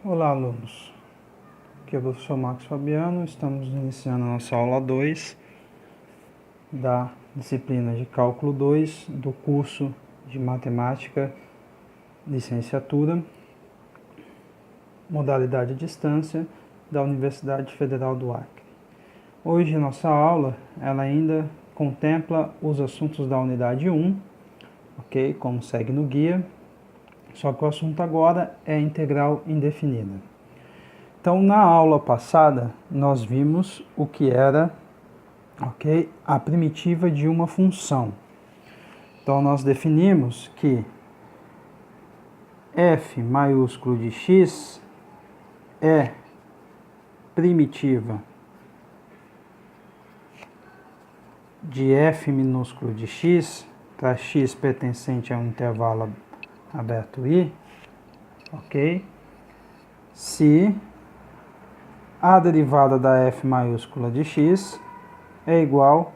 Olá, alunos. Aqui é o professor Marcos Fabiano. Estamos iniciando a nossa aula 2 da disciplina de Cálculo 2 do curso de Matemática Licenciatura, modalidade à distância da Universidade Federal do Acre. Hoje, nossa aula ela ainda contempla os assuntos da unidade 1, ok? Como segue no guia. Só que o assunto agora é integral indefinida. Então, na aula passada, nós vimos o que era, ok, a primitiva de uma função. Então, nós definimos que f maiúsculo de x é primitiva de f minúsculo de x, para x pertencente a um intervalo aberto I, ok? Se a derivada da f maiúscula de x é igual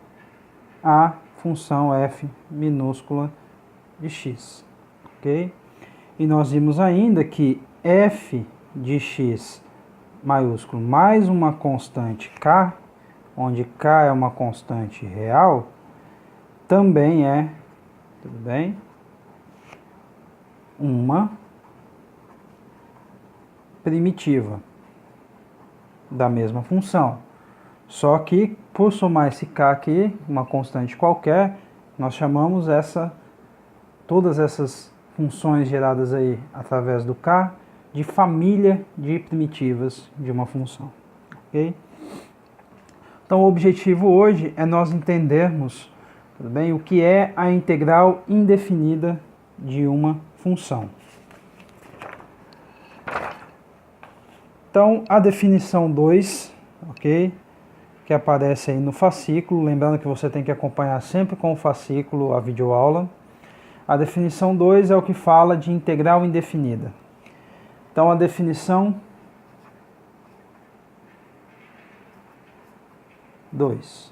à função f minúscula de x, ok? E nós vimos ainda que f de x maiúsculo mais uma constante k, onde k é uma constante real, também é, tudo bem? Uma primitiva da mesma função. Só que, por somar esse k aqui, uma constante qualquer, nós chamamos todas essas funções geradas aí através do k de família de primitivas de uma função. Ok? Então, o objetivo hoje é nós entendermos, tudo bem, o que é a integral indefinida de uma função. Então, a definição 2, ok, que aparece aí no fascículo, lembrando que você tem que acompanhar sempre com o fascículo a videoaula. A definição 2 é o que fala de integral indefinida. Então, a definição 2.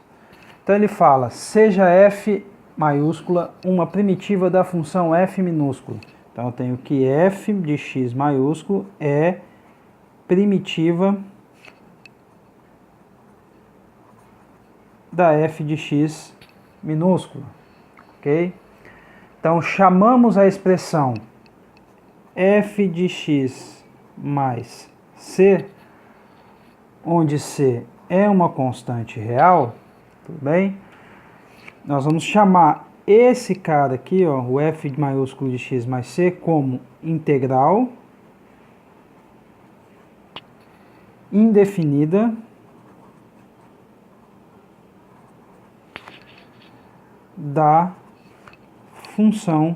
Então, ele fala, seja f maiúscula uma primitiva da função f minúsculo. Então, eu tenho que f de x maiúsculo é primitiva da f de x minúsculo, ok? Então, chamamos a expressão f de x mais c, onde c é uma constante real, tudo bem? Nós vamos chamar esse cara aqui, ó, o f maiúsculo de x mais c, como integral indefinida da função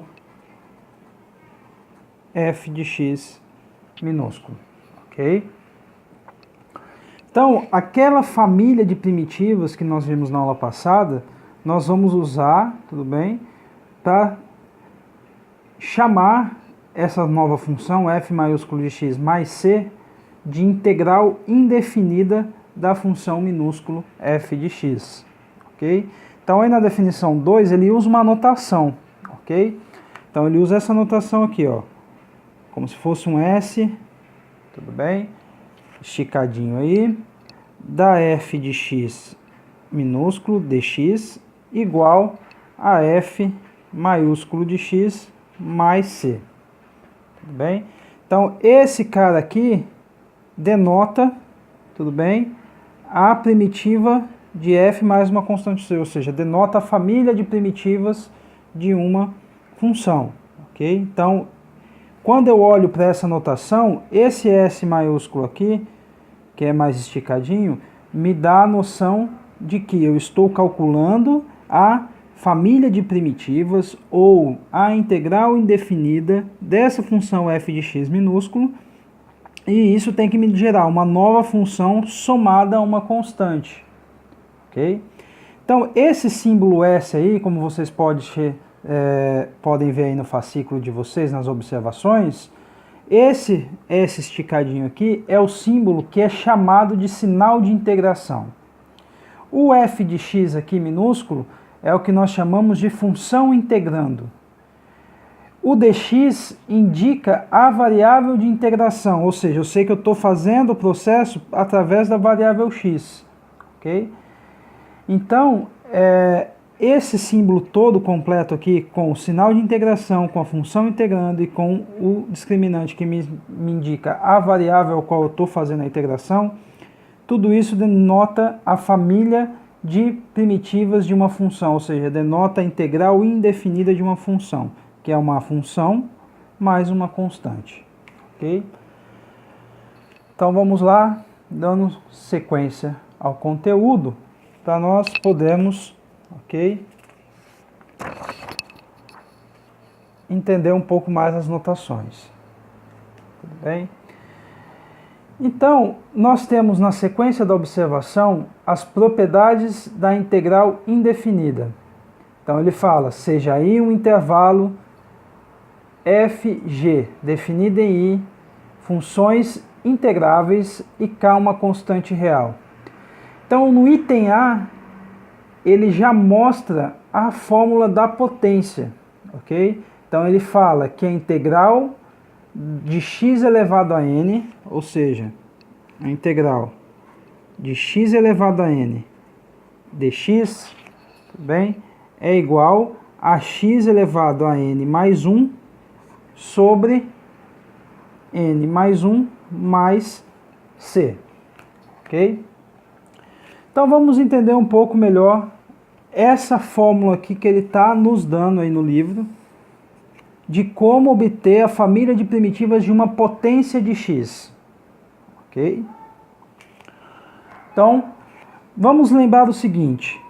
f de x minúsculo, ok? Então, aquela família de primitivas que nós vimos na aula passada, nós vamos usar, tudo bem, para chamar essa nova função f maiúsculo de x mais c de integral indefinida da função minúsculo f de x, ok? Então, aí na definição 2, ele usa uma anotação, ok? Então, ele usa essa anotação aqui, ó, como se fosse um S, tudo bem? Esticadinho aí, da f de x minúsculo dx igual a f maiúsculo de x mais c, tudo bem? Então, esse cara aqui denota, tudo bem, a primitiva de f mais uma constante c, ou seja, denota a família de primitivas de uma função, ok? Então, quando eu olho para essa notação, esse S maiúsculo aqui, que é mais esticadinho, me dá a noção de que eu estou calculando a família de primitivas ou a integral indefinida dessa função f de x minúsculo, e isso tem que me gerar uma nova função somada a uma constante, ok? Então, esse símbolo S aí, como vocês podem ver aí no fascículo de vocês, nas observações, esse esticadinho aqui é o símbolo que é chamado de sinal de integração. O f de x aqui minúsculo é o que nós chamamos de função integrando. O dx indica a variável de integração, ou seja, eu sei que eu estou fazendo o processo através da variável x. Ok? Então, esse símbolo todo completo aqui, com o sinal de integração, com a função integrando e com o discriminante que me indica a variável ao qual eu estou fazendo a integração, tudo isso denota a família de primitivas de uma função, ou seja, denota a integral indefinida de uma função, que é uma função mais uma constante. Ok? Então vamos lá, dando sequência ao conteúdo, para nós podermos, ok, entender um pouco mais as notações. Tudo bem? Então, nós temos na sequência da observação as propriedades da integral indefinida. Então ele fala, seja I um intervalo fg definido em I, funções integráveis e K uma constante real. Então no item A, ele já mostra a fórmula da potência, ok? Então ele fala que a integral de x elevado a n, ou seja, a integral de x elevado a n dx, tudo bem? É igual a x elevado a n mais 1 sobre n mais 1 mais c, ok? Então vamos entender um pouco melhor essa fórmula aqui que ele está nos dando aí no livro, de como obter a família de primitivas de uma potência de x, ok? Então, vamos lembrar o seguinte,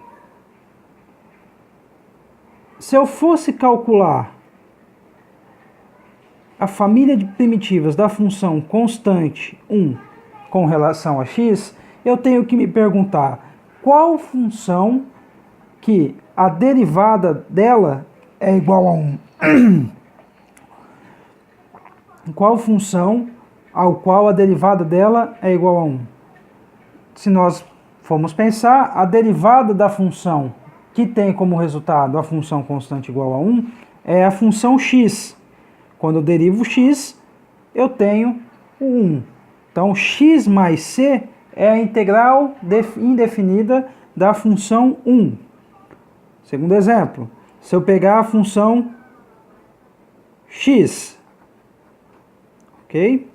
se eu fosse calcular a família de primitivas da função constante 1 com relação a x, eu tenho que me perguntar qual função que a derivada dela é igual a 1. Qual função ao qual a derivada dela é igual a 1? Se nós formos pensar, a derivada da função que tem como resultado a função constante igual a 1 é a função x. Quando eu derivo x, eu tenho o 1. Então, x mais c é a integral indefinida da função 1. Segundo exemplo, se eu pegar a função x, ok?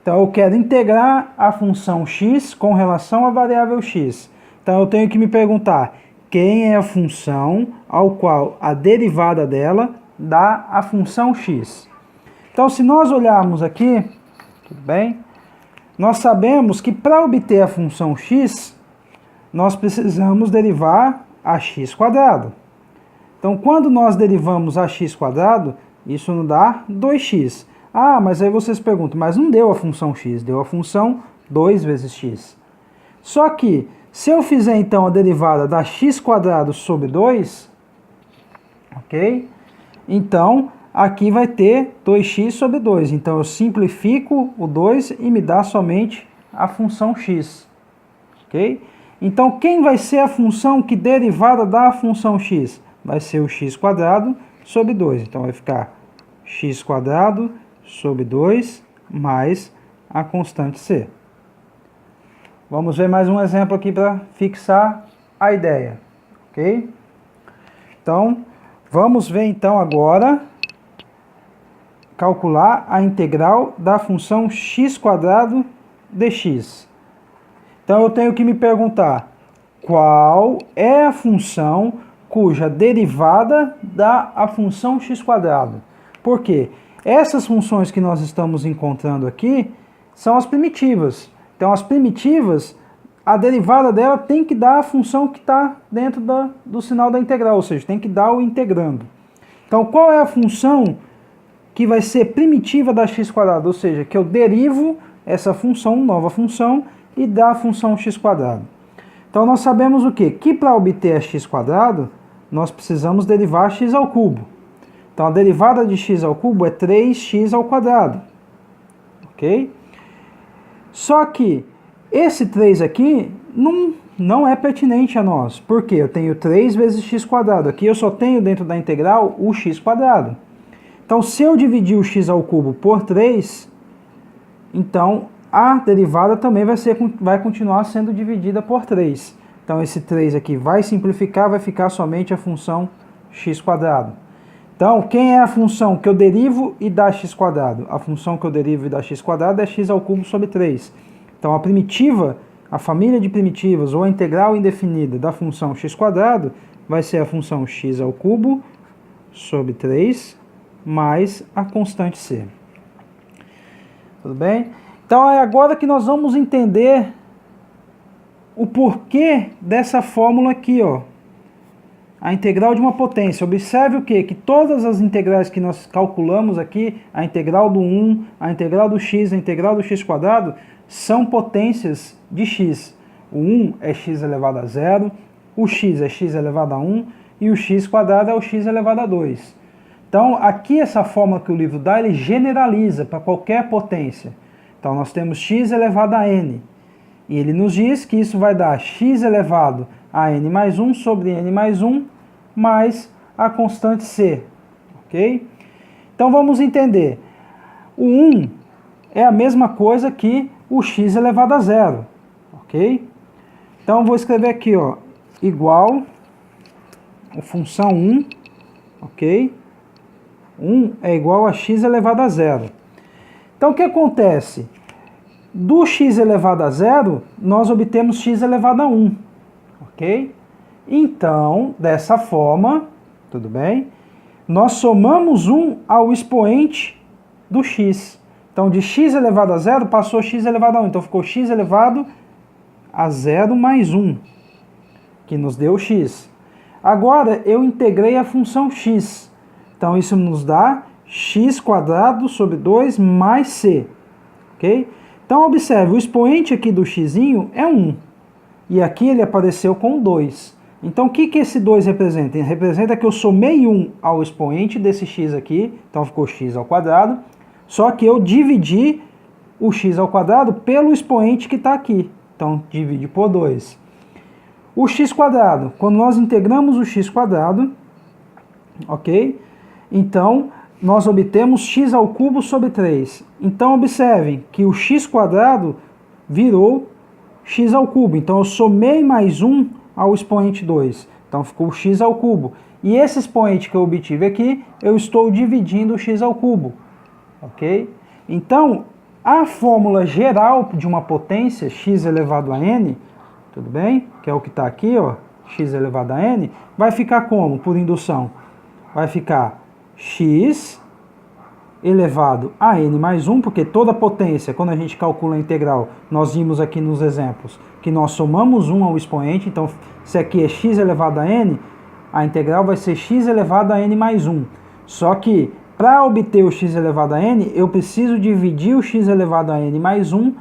Então, eu quero integrar a função x com relação à variável x. Então, eu tenho que me perguntar quem é a função ao qual a derivada dela dá a função x. Então, se nós olharmos aqui, tudo bem? Nós sabemos que para obter a função x, nós precisamos derivar a x quadrado. Então, quando nós derivamos a x quadrado, isso nos dá 2x. Ah, mas aí vocês perguntam, mas não deu a função x, deu a função 2 vezes x. Só que, se eu fizer então a derivada da x quadrado sobre 2, ok? Então, aqui vai ter 2x sobre 2. Então, eu simplifico o 2 e me dá somente a função x. Ok? Então, quem vai ser a função que derivada da função x? Vai ser o x quadrado sobre 2. Então, vai ficar x quadrado sobre 2 mais a constante c. Vamos ver mais um exemplo aqui para fixar a ideia. Ok? Então, vamos ver então agora calcular a integral da função x quadrado dx. Então eu tenho que me perguntar qual é a função cuja derivada dá a função x quadrado. Por quê? Essas funções que nós estamos encontrando aqui são as primitivas. Então as primitivas, a derivada dela tem que dar a função que está dentro do sinal da integral, ou seja, tem que dar o integrando. Então qual é a função que vai ser primitiva da x quadrado? Ou seja, que eu derivo essa função, nova função, e dá a função x quadrado. Então nós sabemos o quê? Que para obter a x quadrado, nós precisamos derivar x ao cubo. Então a derivada de x ao cubo é 3x ao quadrado. Ok? Só que esse 3 aqui não é pertinente a nós. Por quê? Eu tenho 3 vezes x quadrado. Aqui eu só tenho dentro da integral o x quadrado. Então, se eu dividir o x ao cubo por 3, então a derivada também vai continuar sendo dividida por 3. Então, esse 3 aqui vai simplificar, vai ficar somente a função x². Então, quem é a função que eu derivo e dá x²? A função que eu derivo e dá x² é x ao cubo sobre 3. Então, a primitiva, a família de primitivas, ou a integral indefinida da função x² vai ser a função x ao cubo sobre 3 mais a constante c. Tudo bem? Então, é agora que nós vamos entender o porquê dessa fórmula aqui, ó. A integral de uma potência. Observe o quê? Que todas as integrais que nós calculamos aqui, a integral do 1, a integral do x, a integral do x², são potências de x. O 1 é x elevado a 0, o x é x elevado a 1 e o x² é o x elevado a 2. Então, aqui essa fórmula que o livro dá, ele generaliza para qualquer potência. Então, nós temos x elevado a n. E ele nos diz que isso vai dar x elevado a n mais 1 sobre n mais 1 mais a constante c. Ok? Então, vamos entender. O 1 é a mesma coisa que o x elevado a 0. Ok? Então, vou escrever aqui, ó, igual a função 1, ok? 1 é igual a x elevado a 0. Então, o que acontece? Do x elevado a 0, nós obtemos x elevado a 1, ok? Então, dessa forma, tudo bem? Nós somamos 1 ao expoente do x. Então, de x elevado a 0, passou x elevado a 1. Então, ficou x elevado a 0 mais 1, que nos deu x. Agora, eu integrei a função x. Então, isso nos dá x² sobre 2 mais c. Ok? Então, observe, o expoente aqui do x é 1. E aqui ele apareceu com 2. Então, o que esse 2 representa? Ele representa que eu somei 1 ao expoente desse x aqui. Então, ficou x ao quadrado. Só que eu dividi o x ao quadrado pelo expoente que está aqui. Então, divide por 2. O x², quando nós integramos o x², ok? Então, nós obtemos x ao cubo sobre 3. Então, observem que o x² virou x ao cubo. Então, eu somei mais 1 ao expoente 2. Então, ficou x ao cubo. E esse expoente que eu obtive aqui, eu estou dividindo o x ao cubo. Ok? Então, a fórmula geral de uma potência, x elevado a n, tudo bem? Que é o que está aqui, ó, x elevado a n, vai ficar como, por indução? Vai ficar x elevado a n mais 1, porque toda potência, quando a gente calcula a integral, nós vimos aqui nos exemplos que nós somamos 1 ao expoente, então se aqui é x elevado a n, a integral vai ser x elevado a n mais 1. Só que, para obter o x elevado a n, eu preciso dividir o x elevado a n mais 1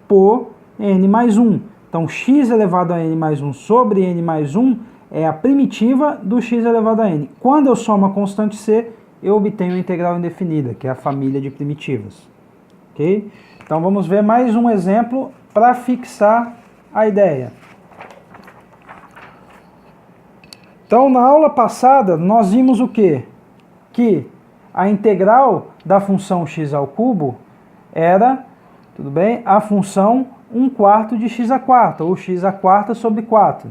por n mais 1. Então, x elevado a n mais 1 sobre n mais 1 é a primitiva do x elevado a n. Quando eu somo a constante c, eu obtenho a integral indefinida, que é a família de primitivas. Ok? Então, vamos ver mais um exemplo para fixar a ideia. Então, na aula passada, nós vimos o quê? Que a integral da função x ao cubo era, tudo bem, a função 1/4 de x², ou x² sobre 4.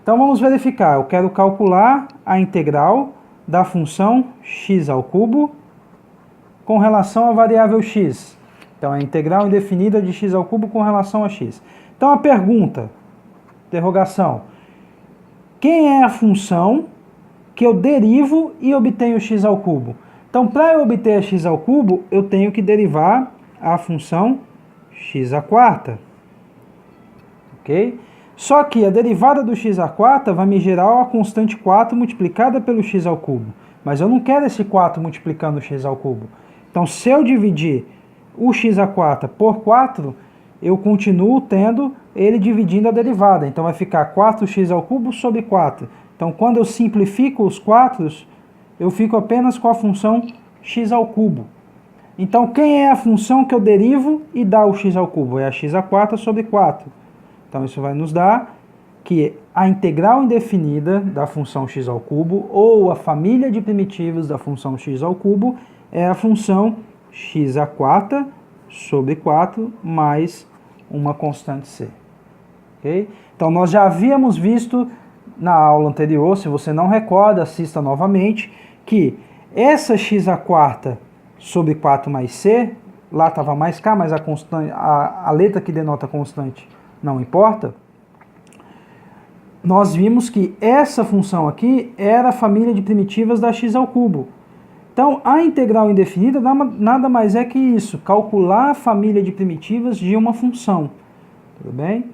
Então, vamos verificar. Eu quero calcular a integral da função x ao cubo com relação à variável x. Então, a integral indefinida de x ao cubo com relação a x. Então, a pergunta, interrogação, quem é a função que eu derivo e obtenho x ao cubo? Então, para eu obter x ao cubo, eu tenho que derivar a função x². Ok? Só que a derivada do x² vai me gerar a constante 4 multiplicada pelo x ao cubo. Mas eu não quero esse 4 multiplicando o x ao cubo. Então, se eu dividir o x² por 4, eu continuo tendo ele dividindo a derivada. Então, vai ficar 4x ao cubo sobre 4. Então, quando eu simplifico os 4, eu fico apenas com a função x ao cubo. Então, quem é a função que eu derivo e dá o x ao cubo? É a x² sobre 4. Então, isso vai nos dar que a integral indefinida da função x ao cubo, ou a família de primitivos da função x ao cubo, é a função x² sobre 4 mais uma constante c. Okay? Então, nós já havíamos visto na aula anterior, se você não recorda, assista novamente, que essa x² sobre 4 mais c, lá estava mais k, mas a letra que denota a constante não importa. Nós vimos que essa função aqui era a família de primitivas da x². Então, a integral indefinida nada mais é que isso, calcular a família de primitivas de uma função. Tudo bem?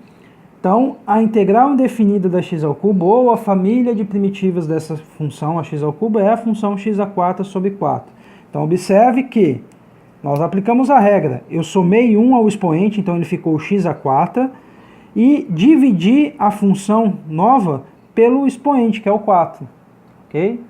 Então, a integral indefinida da x² ou a família de primitivas dessa função, a x² é a função x² sobre 4. Então, observe que nós aplicamos a regra. Eu somei 1 ao expoente, então ele ficou x², e dividi a função nova pelo expoente, que é o 4. Ok?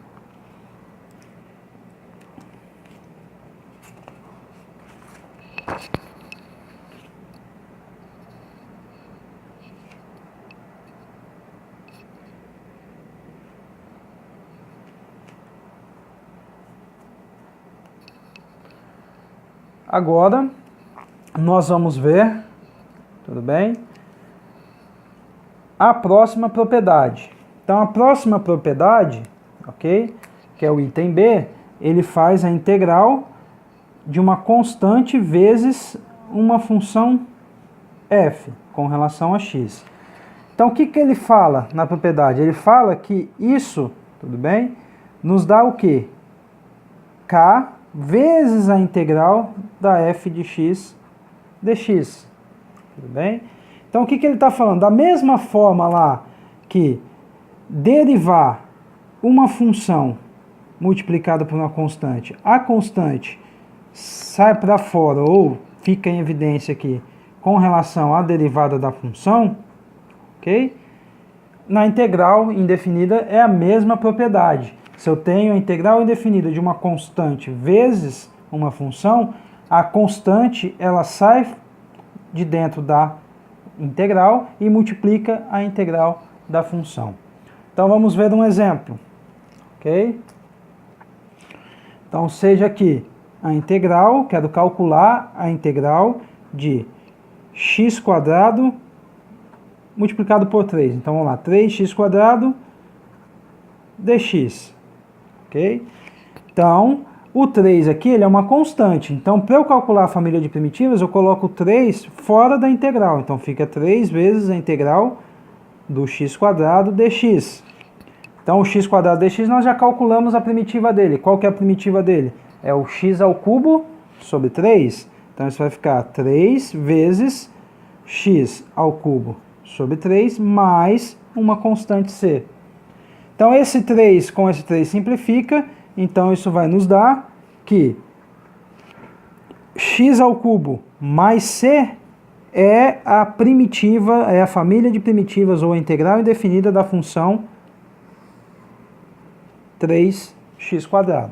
Agora, nós vamos ver, tudo bem? A próxima propriedade. Então, a próxima propriedade, ok? Que é o item B, ele faz a integral de uma constante vezes uma função f com relação a x. Então, o que ele fala na propriedade? Ele fala que isso, tudo bem? Nos dá o quê? K vezes a integral da f de x dx. Tudo bem? Então, o que ele está falando? Da mesma forma lá que derivar uma função multiplicada por uma constante, a constante sai para fora ou fica em evidência aqui com relação à derivada da função, ok? Na integral indefinida é a mesma propriedade. Se eu tenho a integral indefinida de uma constante vezes uma função, a constante ela sai de dentro da integral e multiplica a integral da função. Então vamos ver um exemplo, ok? Então seja aqui a integral, quero calcular a integral de x² multiplicado por 3. Então vamos lá, 3x² dx. Ok? Então, o 3 aqui ele é uma constante. Então, para eu calcular a família de primitivas, eu coloco 3 fora da integral. Então, fica 3 vezes a integral do x² dx. Então, o x² dx nós já calculamos a primitiva dele. Qual que é a primitiva dele? É o x³ sobre 3. Então, isso vai ficar 3 vezes x³ sobre 3 mais uma constante c. Então, esse 3 com esse 3 simplifica, então isso vai nos dar que x³ mais c é a primitiva, é a família de primitivas ou a integral indefinida da função 3x².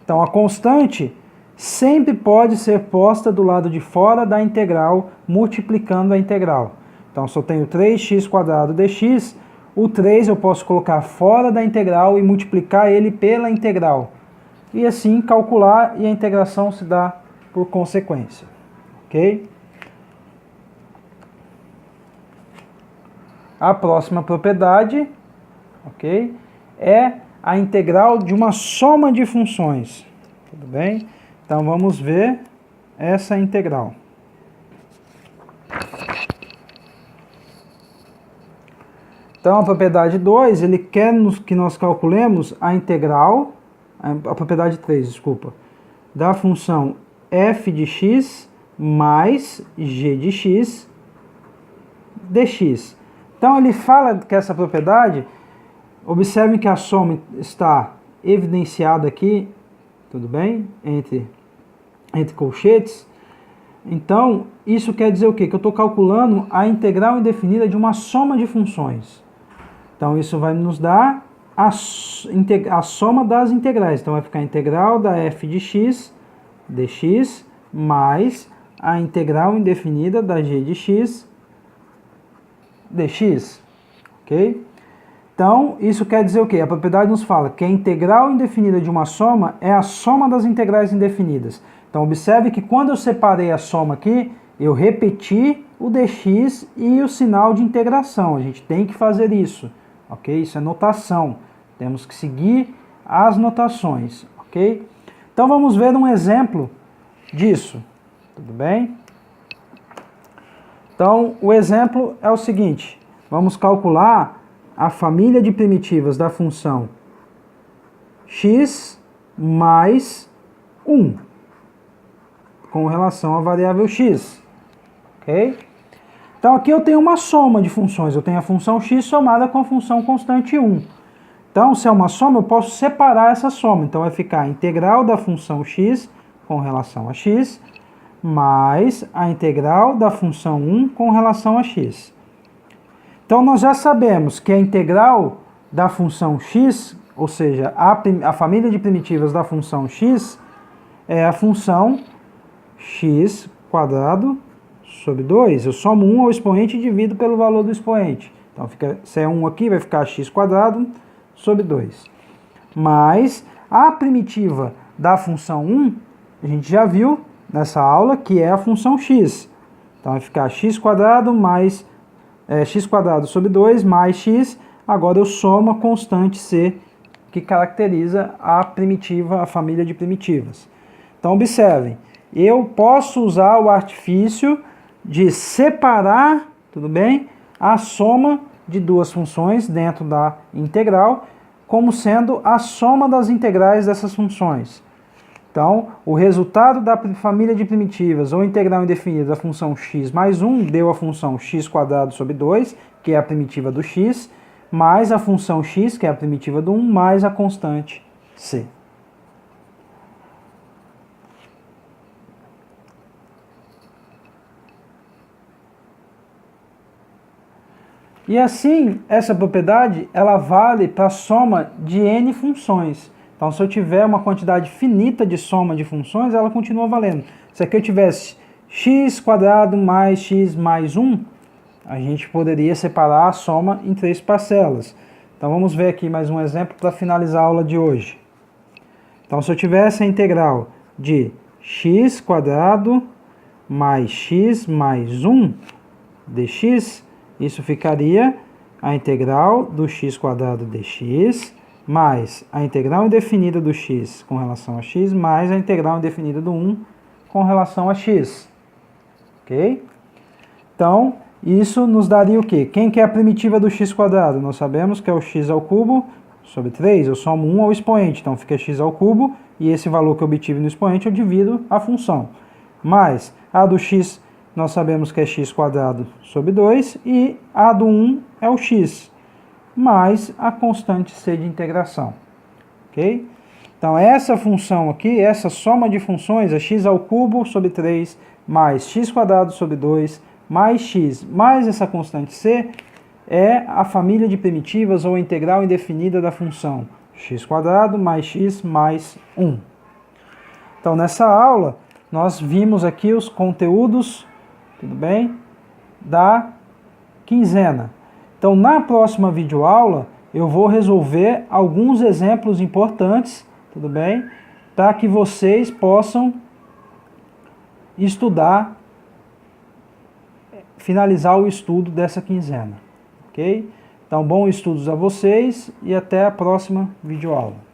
Então, a constante sempre pode ser posta do lado de fora da integral, multiplicando a integral. Então, se eu tenho 3x² dx, o 3 eu posso colocar fora da integral e multiplicar ele pela integral. E assim calcular e a integração se dá por consequência. Ok? A próxima propriedade, ok, é a integral de uma soma de funções. Tudo bem? Então vamos ver essa integral. Então, a propriedade 2, ele quer que nós calculemos a integral, a propriedade 3, desculpa, da função f de x mais g de x dx. Então, ele fala que essa propriedade, observem que a soma está evidenciada aqui, tudo bem? Entre colchetes. Então, isso quer dizer o quê? Que eu estou calculando a integral indefinida de uma soma de funções. Então, isso vai nos dar a soma das integrais. Então, vai ficar a integral da f de x dx mais a integral indefinida da g de x dx. Ok? Então, isso quer dizer o quê? A propriedade nos fala que a integral indefinida de uma soma é a soma das integrais indefinidas. Então, observe que quando eu separei a soma aqui, eu repeti o dx e o sinal de integração. A gente tem que fazer isso, ok? Isso é notação. Temos que seguir as notações, ok? Então, vamos ver um exemplo disso, tudo bem? Então, o exemplo é o seguinte. Vamos calcular a família de primitivas da função x mais 1 com relação à variável x, ok? Então aqui eu tenho uma soma de funções, eu tenho a função x somada com a função constante 1. Então se é uma soma eu posso separar essa soma, então vai ficar a integral da função x com relação a x mais a integral da função 1 com relação a x. Então, nós já sabemos que a integral da função x, ou seja, a família de primitivas da função x, é a função x quadrado sobre 2. Eu somo 1 ao expoente e divido pelo valor do expoente. Então, se é 1 aqui, vai ficar x quadrado sobre 2. Mas a primitiva da função 1, a gente já viu nessa aula, que é a função x. Então, vai ficar x quadrado mais x quadrado sobre 2 mais x, agora eu somo a constante c, que caracteriza a primitiva, a família de primitivas. Então observem, eu posso usar o artifício de separar, tudo bem, a soma de duas funções dentro da integral, como sendo a soma das integrais dessas funções. Então, o resultado da família de primitivas ou integral indefinida da função x mais 1 deu a função x quadrado sobre 2, que é a primitiva do x, mais a função x, que é a primitiva do 1, mais a constante c. E assim, essa propriedade ela vale para a soma de n funções. Então, se eu tiver uma quantidade finita de soma de funções, ela continua valendo. Se aqui eu tivesse x quadrado mais x mais 1, a gente poderia separar a soma em 3 parcelas. Então, vamos ver aqui mais um exemplo para finalizar a aula de hoje. Então, se eu tivesse a integral de x quadrado mais x mais 1 dx, isso ficaria a integral do x quadrado dx mais a integral indefinida do x com relação a x, mais a integral indefinida do 1 com relação a x. Ok? Então, isso nos daria o quê? Quem que é a primitiva do x quadrado? Nós sabemos que é o x ao cubo sobre 3. Eu somo 1 ao expoente, então fica x ao cubo, e esse valor que eu obtive no expoente eu divido a função. Mais a do x, nós sabemos que é x quadrado sobre 2, e a do 1 é o x, mais a constante c de integração, ok? Então, essa função aqui, essa soma de funções é x ao cubo sobre 3, mais x quadrado sobre 2, mais x, mais essa constante c, é a família de primitivas ou integral indefinida da função x quadrado mais x mais 1. Então, nessa aula, nós vimos aqui os conteúdos, tudo bem, da quinzena. Então, na próxima videoaula, eu vou resolver alguns exemplos importantes, tudo bem? Para que vocês possam estudar, finalizar o estudo dessa quinzena, ok? Então, bons estudos a vocês e até a próxima videoaula.